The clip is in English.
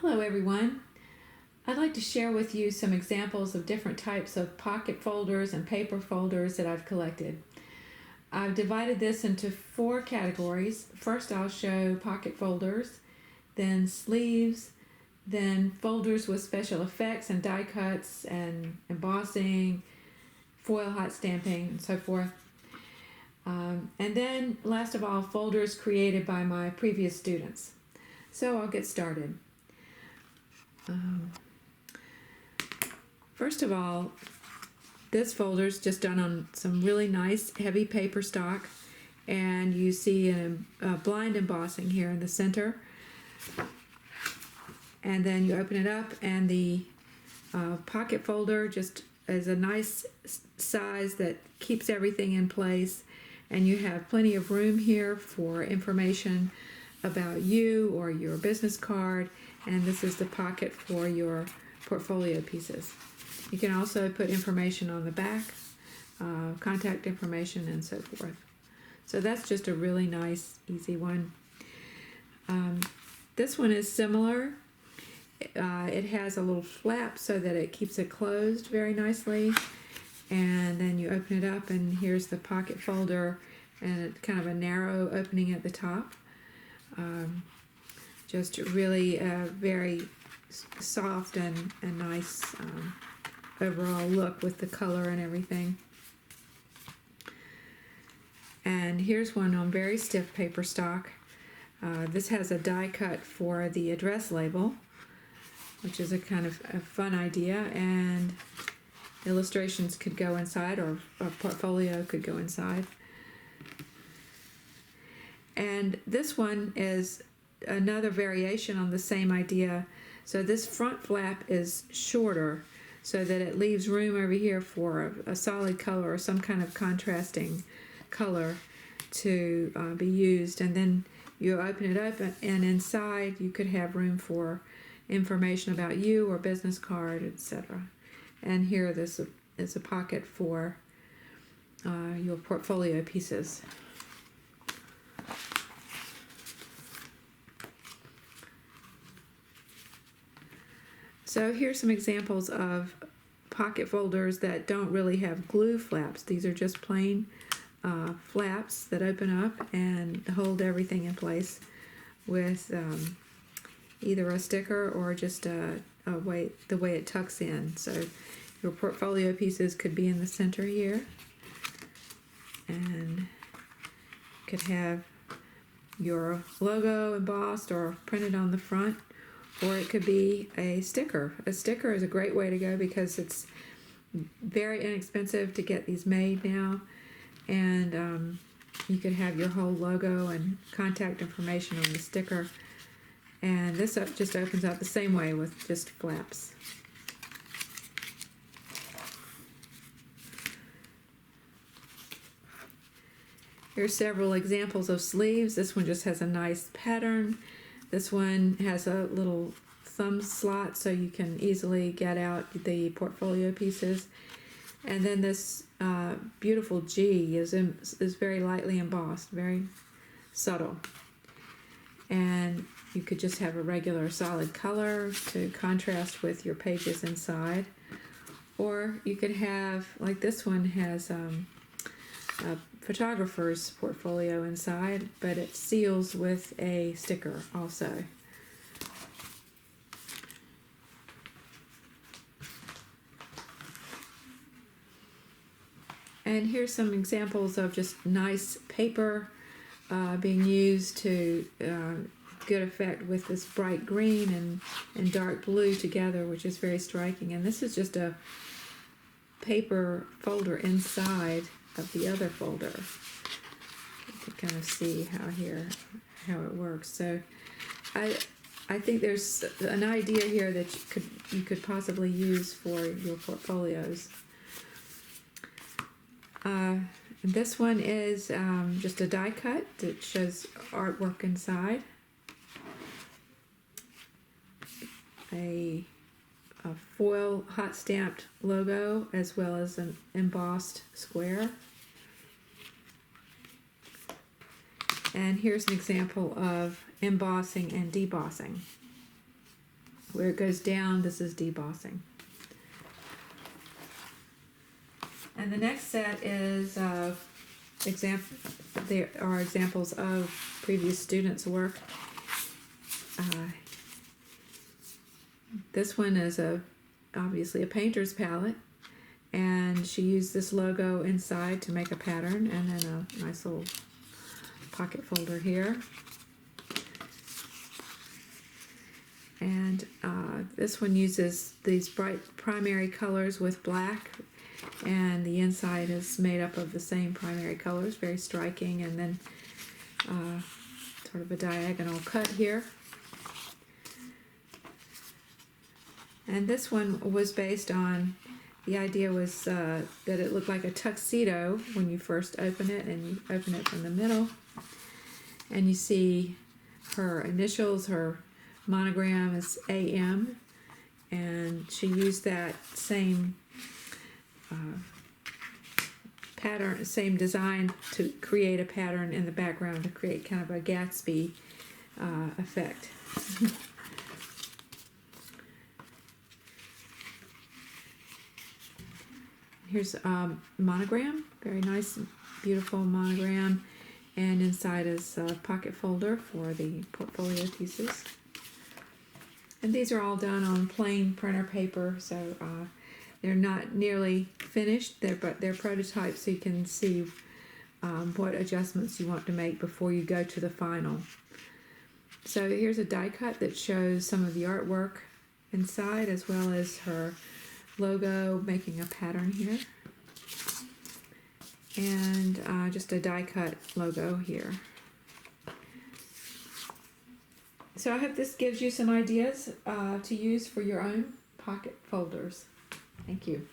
Hello everyone. I'd like to share with you some examples of different types of pocket folders and paper folders that I've collected. I've divided this into 4 categories. First I'll show pocket folders, then sleeves, then folders with special effects and die cuts and embossing, foil hot stamping, and so forth. And then last of all, folders created by my previous students. So I'll get started. First of all, this folder is just done on some really nice heavy paper stock, and you see a blind embossing here in the center. And then you open it up, and the pocket folder just is a nice size that keeps everything in place, and you have plenty of room here for information about you or your business card, and this is the pocket for your portfolio pieces. You can also put information on the back, contact information, and so forth. So that's just a really nice, easy one. This one is similar. It has a little flap so that it keeps it closed very nicely. And then you open it up, and here's the pocket folder, and it's kind of a narrow opening at the top. Just really very soft and nice overall look with the color and everything. And here's one on very stiff paper stock. This has a die cut for the address label, which is a kind of a fun idea, and illustrations could go inside, or a portfolio could go inside. And this one is another variation on the same idea. So this front flap is shorter, so that it leaves room over here for a solid color or some kind of contrasting color to be used. And then you open it up, and inside you could have room for information about you or business card, etc. And here this is a pocket for your portfolio pieces. So here's some examples of pocket folders that don't really have glue flaps. These are just plain flaps that open up and hold everything in place with either a sticker or just the way it tucks in. So your portfolio pieces could be in the center here, and you could have your logo embossed or printed on the front. Or it could be a sticker. A sticker is a great way to go because it's very inexpensive to get these made now. And you could have your whole logo and contact information on the sticker. And this just opens up the same way with just flaps. Here's several examples of sleeves. This one just has a nice pattern. This one has a little thumb slot so you can easily get out the portfolio pieces. And then this beautiful G is very lightly embossed, very subtle. And you could just have a regular solid color to contrast with your pages inside. Or you could have, like this one has a photographer's portfolio inside, but it seals with a sticker also. And here's some examples of just nice paper being used to good effect with this bright green and dark blue together, which is very striking. And this is just a paper folder inside of the other folder. You can kind of see how it works. So I think there's an idea here that you could possibly use for your portfolios. This one is just a die cut that shows artwork inside. A foil hot stamped logo as well as an embossed square. And here's an example of embossing and debossing. Where it goes down, this is debossing. And the next set is there are examples of previous students' work. This one is obviously a painter's palette, and she used this logo inside to make a pattern, and then a nice little pocket folder here. And this one uses these bright primary colors with black, and the inside is made up of the same primary colors, very striking, and then sort of a diagonal cut here. And this one was based on, the idea was that it looked like a tuxedo when you first open it, and you open it from the middle, and you see her initials, her monogram is AM, and she used that same pattern, same design to create a pattern in the background to create kind of a Gatsby effect. Here's monogram, very nice, beautiful monogram, and inside is a pocket folder for the portfolio pieces. And these are all done on plain printer paper, so they're not nearly finished, but they're prototypes, so you can see what adjustments you want to make before you go to the final. So here's a die cut that shows some of the artwork inside, as well as her logo, making a pattern here, and just a die cut logo here. So I hope this gives you some ideas to use for your own pocket folders. Thank you.